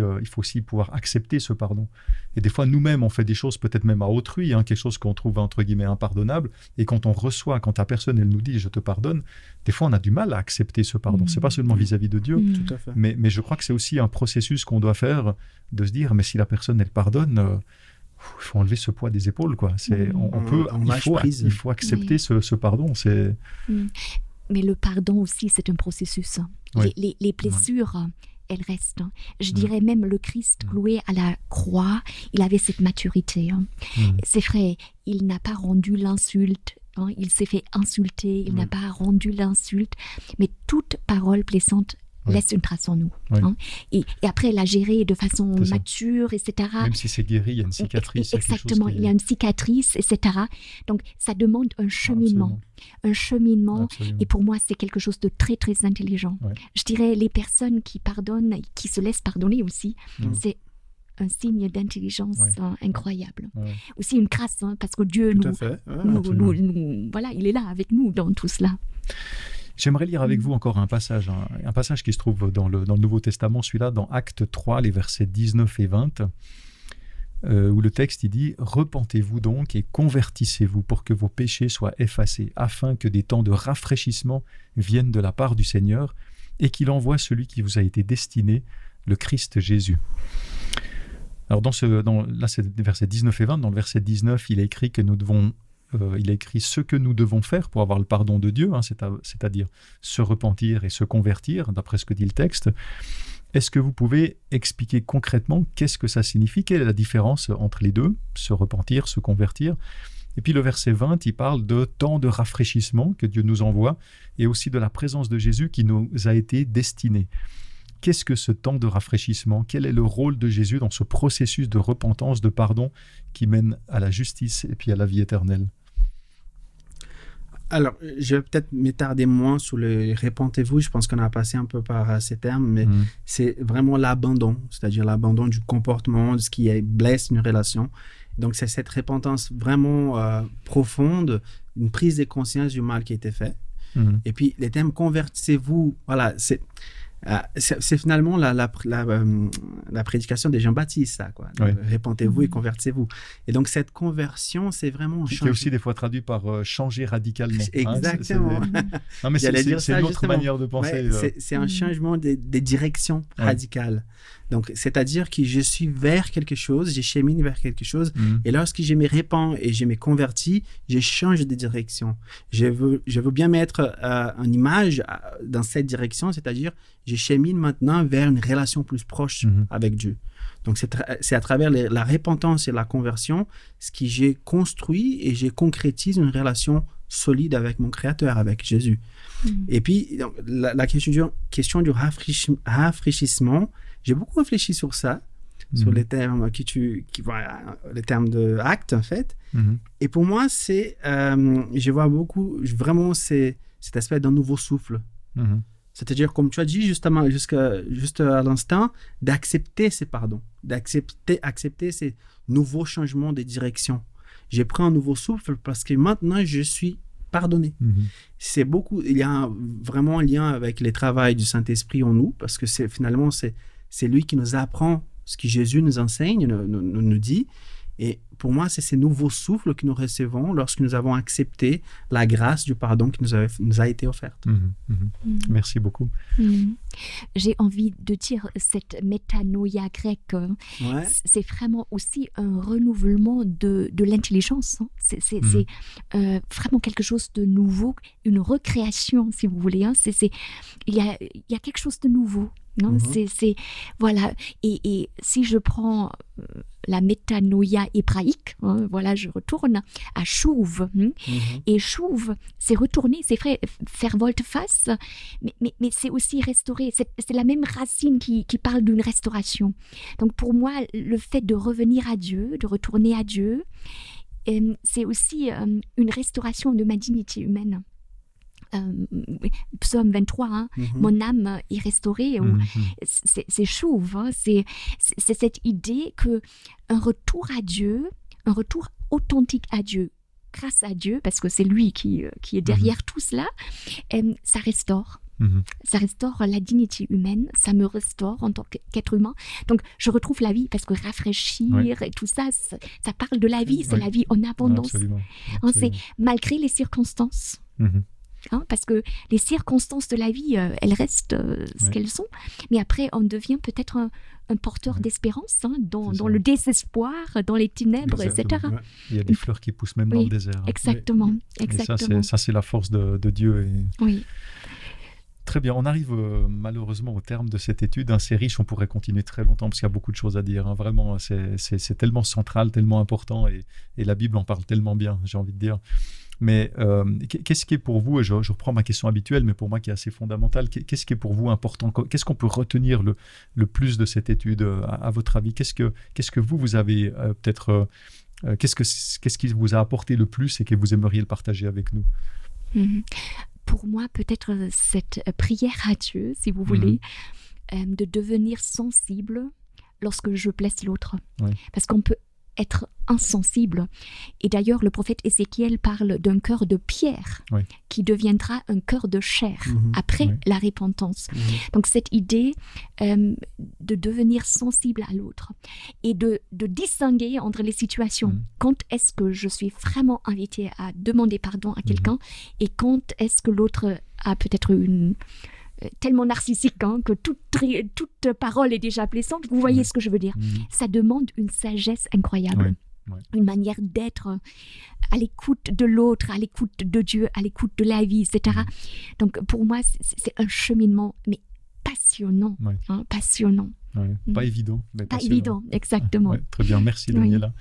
pouvoir accepter ce pardon. Et des fois, nous-mêmes, on fait des choses peut-être même à autrui, quelque chose qu'on trouve entre guillemets impardonnable, et quand on reçoit, quand la personne, elle nous dit « je te pardonne », des fois, on a du mal à accepter ce pardon. C'est pas seulement vis-à-vis de Dieu, Tout à fait. mais je crois que c'est aussi un processus qu'on doit faire, de se dire « mais si la personne, elle pardonne… il faut enlever ce poids des épaules, quoi. Il faut accepter ce pardon. Mais le pardon aussi, c'est un processus. Oui. Les blessures, elles restent. Je dirais même le Christ cloué à la croix, il avait cette maturité. C'est vrai, il n'a pas rendu l'insulte. Il s'est fait insulter, il n'a pas rendu l'insulte. Mais toute parole blessante laisse une trace en nous. Et après, la gérer de façon mature, etc. Même si c'est guéri, il y a une cicatrice. Exactement, il y a une cicatrice, etc. Donc, ça demande un cheminement. Un cheminement. Absolument. Et pour moi, c'est quelque chose de très, très intelligent. Je dirais, les personnes qui pardonnent, qui se laissent pardonner aussi, c'est un signe d'intelligence incroyable. Aussi une grâce, parce que Dieu voilà, il est là avec nous dans tout cela. J'aimerais lire avec vous encore un passage qui se trouve dans le Nouveau Testament, celui-là, dans Actes 3, les versets 19 et 20, où le texte il dit « Repentez-vous donc et convertissez-vous pour que vos péchés soient effacés, afin que des temps de rafraîchissement viennent de la part du Seigneur et qu'il envoie celui qui vous a été destiné, le Christ Jésus. » Alors là, c'est les versets 19 et 20. Dans le verset 19, il est écrit que il a écrit ce que nous devons faire pour avoir le pardon de Dieu, c'est-à-dire se repentir et se convertir, d'après ce que dit le texte. Est-ce que vous pouvez expliquer concrètement qu'est-ce que ça signifie? Quelle est la différence entre les deux, se repentir, se convertir? Et puis le verset 20, il parle de temps de rafraîchissement que Dieu nous envoie et aussi de la présence de Jésus qui nous a été destiné. Qu'est-ce que ce temps de rafraîchissement? Quel est le rôle de Jésus dans ce processus de repentance, de pardon qui mène à la justice et puis à la vie éternelle? Alors, je vais peut-être m'étarder moins sur le « repentez-vous ». Je pense qu'on a passé un peu par ces termes, mais c'est vraiment l'abandon, c'est-à-dire l'abandon du comportement, de ce qui blesse une relation. Donc, c'est cette repentance vraiment profonde, une prise de conscience du mal qui a été fait. Et puis, les termes « convertissez-vous », voilà, c'est finalement la prédication de Jean-Baptiste, ça, quoi. Repentez-vous et convertissez-vous. Et donc, cette conversion, c'est vraiment... Qui est aussi des fois traduit par changer radicalement. Exactement. Non, mais c'est une autre manière de penser. C'est un changement des directions radicales. Donc, c'est-à-dire que je suis vers quelque chose, je chemine vers quelque chose, et lorsque je me répands et je me convertis, je change de direction. Je veux bien mettre une image dans cette direction, c'est-à-dire je chemine maintenant vers une relation plus proche avec Dieu. Donc, c'est à travers la repentance et la conversion ce que j'ai construit et je concrétise une relation solide avec mon Créateur, avec Jésus. Et puis, donc, la question du rafraîchissement, j'ai beaucoup réfléchi sur ça, sur les termes les termes de acte, en fait. Et pour moi, je vois beaucoup, vraiment, c'est cet aspect d'un nouveau souffle. C'est-à-dire, comme tu as dit juste à l'instant, d'accepter ces pardons, accepter ces nouveaux changements de direction. J'ai pris un nouveau souffle parce que maintenant, je suis pardonné. C'est beaucoup, il y a vraiment un lien avec le travail du Saint-Esprit en nous, parce que finalement, c'est lui qui nous apprend ce que Jésus nous enseigne, nous dit. Et pour moi, c'est ces nouveaux souffles que nous recevons lorsque nous avons accepté la grâce du pardon qui nous a été offerte. Merci beaucoup. J'ai envie de dire, cette métanoïa grecque, c'est vraiment aussi un renouvellement de l'intelligence. Hein. C'est vraiment quelque chose de nouveau, une recréation, si vous voulez. Hein. Il y a quelque chose de nouveau. Non, voilà. Et si je prends la métanoïa hébraïque, hein, voilà, je retourne à chouv. Et chouv, c'est retourner, c'est vrai, faire volte-face, mais c'est aussi restaurer. C'est la même racine qui parle d'une restauration. Donc pour moi, le fait de revenir à Dieu, de retourner à Dieu, c'est aussi une restauration de ma dignité humaine. Psaume 23, hein, mon âme est restaurée, c'est chouve, hein, c'est cette idée qu'un retour à Dieu, un retour authentique à Dieu, grâce à Dieu, parce que c'est lui qui est derrière tout cela, ça restaure. Ça restaure la dignité humaine, ça me restaure en tant qu'être humain. Donc, je retrouve la vie parce que rafraîchir et tout ça, ça parle de la vie, c'est la vie en abondance. Absolument. Hein, c'est malgré les circonstances. Hein, parce que les circonstances de la vie, elles restent ce qu'elles sont. Mais après, on devient peut-être un porteur d'espérance hein, dans le désespoir, dans les ténèbres, etc. Il y a des fleurs qui poussent même dans le désert. Exactement. Et ça, c'est la force de Dieu. Oui. Très bien, on arrive malheureusement au terme de cette étude. C'est riche, on pourrait continuer très longtemps parce qu'il y a beaucoup de choses à dire. Hein. Vraiment, c'est tellement central, tellement important et la Bible en parle tellement bien, j'ai envie de dire. Mais qu'est-ce qui est pour vous, et je reprends ma question habituelle, mais pour moi qui est assez fondamentale, qu'est-ce qui est pour vous important? Qu'est-ce qu'on peut retenir le plus de cette étude, à votre avis? Qu'est-ce que vous avez peut-être... qu'est-ce qui vous a apporté le plus et que vous aimeriez le partager avec nous? Pour moi, peut-être cette prière à Dieu, si vous voulez, de devenir sensible lorsque je blesse l'autre. Parce qu'on peut être insensible. Et d'ailleurs, le prophète Ézéchiel parle d'un cœur de pierre qui deviendra un cœur de chair après la repentance. Donc cette idée de devenir sensible à l'autre et de distinguer entre les situations. Quand est-ce que je suis vraiment invitée à demander pardon à quelqu'un et quand est-ce que l'autre a peut-être tellement narcissique hein, que toute parole est déjà blessante. Vous voyez ce que je veux dire. Ça demande une sagesse incroyable, une manière d'être à l'écoute de l'autre, à l'écoute de Dieu, à l'écoute de la vie, etc. Donc pour moi, c'est un cheminement mais passionnant. Passionnant. Pas évident. Mais pas évident, exactement. Très bien, merci Daniela.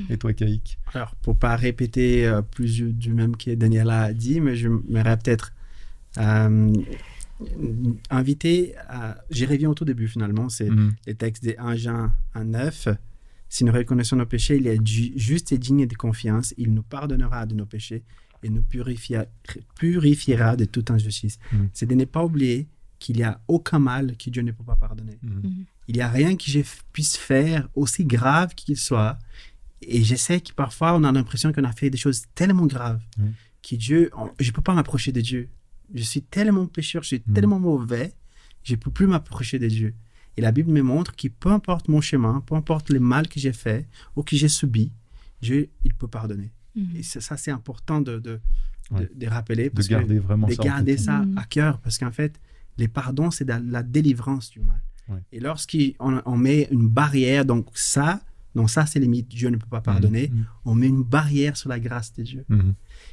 Et toi, Kaïk? Alors, pour ne pas répéter plus du même que Daniela a dit, mais je m'aimerais peut-être... j'y reviens au tout début finalement, c'est les textes des 1 Jean 1:9. Si nous reconnaissons nos péchés, il est juste et digne de confiance, il nous pardonnera de nos péchés et nous purifiera de toute injustice. C'est de ne pas oublier qu'il n'y a aucun mal que Dieu ne peut pas pardonner. Il n'y a rien que je puisse faire, aussi grave qu'il soit, et je sais que parfois on a l'impression qu'on a fait des choses tellement graves que Dieu, je ne peux pas m'approcher de Dieu. Je suis tellement pécheur, je suis tellement mauvais, je ne peux plus m'approcher de Dieu. Et la Bible me montre que peu importe mon chemin, peu importe le mal que j'ai fait ou que j'ai subi, Dieu, il peut pardonner. Et ça, c'est important de rappeler. De garder vraiment ça. De garder ça à cœur, parce qu'en fait, les pardons, c'est la délivrance du mal. Et lorsqu'on met une barrière, donc ça c'est limite, Dieu ne peut pas pardonner, on met une barrière sur la grâce de Dieu.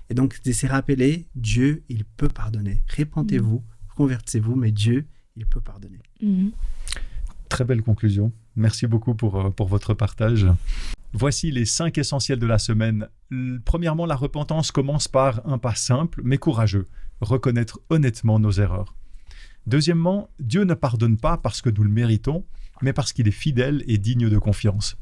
Et donc, de se rappeler, Dieu, il peut pardonner. Repentez-vous, convertissez-vous, mais Dieu, il peut pardonner. Très belle conclusion. Merci beaucoup pour votre partage. Voici les 5 essentiels de la semaine. Premièrement, la repentance commence par un pas simple, mais courageux. Reconnaître honnêtement nos erreurs. Deuxièmement, Dieu ne pardonne pas parce que nous le méritons, mais parce qu'il est fidèle et digne de confiance.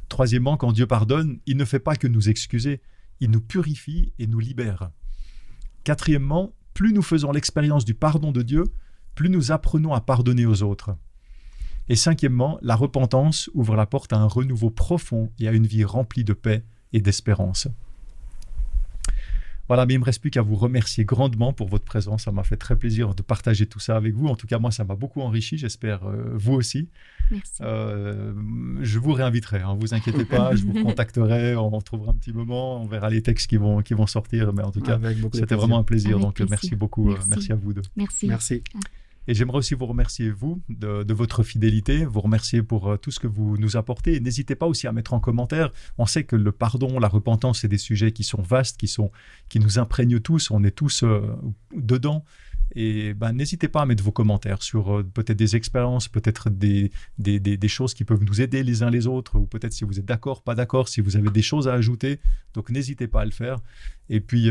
Troisièmement, quand Dieu pardonne, il ne fait pas que nous excuser, il nous purifie et nous libère. Quatrièmement, plus nous faisons l'expérience du pardon de Dieu, plus nous apprenons à pardonner aux autres. Et cinquièmement, la repentance ouvre la porte à un renouveau profond et à une vie remplie de paix et d'espérance. Voilà, mais il ne me reste plus qu'à vous remercier grandement pour votre présence. Ça m'a fait très plaisir de partager tout ça avec vous. En tout cas, moi, ça m'a beaucoup enrichi. J'espère vous aussi. Merci. Je vous réinviterai, hein, vous inquiétez pas, je vous contacterai, on trouvera un petit moment, on verra les textes qui vont sortir. Mais en tout cas, c'était vraiment un plaisir. Avec donc, plaisir. Merci beaucoup. Merci à vous deux. Merci. Et j'aimerais aussi vous remercier, vous, de votre fidélité, vous remercier pour tout ce que vous nous apportez. Et n'hésitez pas aussi à mettre en commentaire. On sait que le pardon, la repentance, c'est des sujets qui sont vastes, qui nous imprègnent tous. On est tous dedans. Et n'hésitez pas à mettre vos commentaires sur peut-être des expériences, peut-être des choses qui peuvent nous aider les uns les autres, ou peut-être si vous êtes d'accord, pas d'accord, si vous avez des choses à ajouter. Donc n'hésitez pas à le faire. Et puis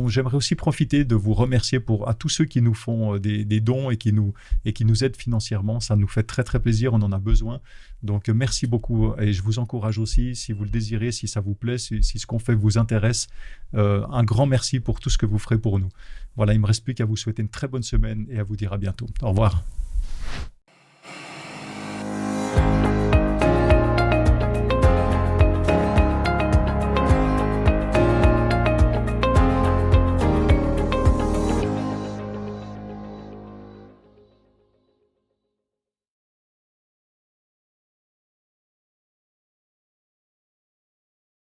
j'aimerais aussi profiter de vous remercier à tous ceux qui nous font des dons et qui nous aident financièrement. Ça nous fait très très plaisir, on en a besoin. Donc merci beaucoup et je vous encourage aussi, si vous le désirez, si ça vous plaît, si ce qu'on fait vous intéresse, un grand merci pour tout ce que vous ferez pour nous. Voilà, il ne me reste plus qu'à vous souhaiter une très bonne semaine et à vous dire à bientôt. Au revoir.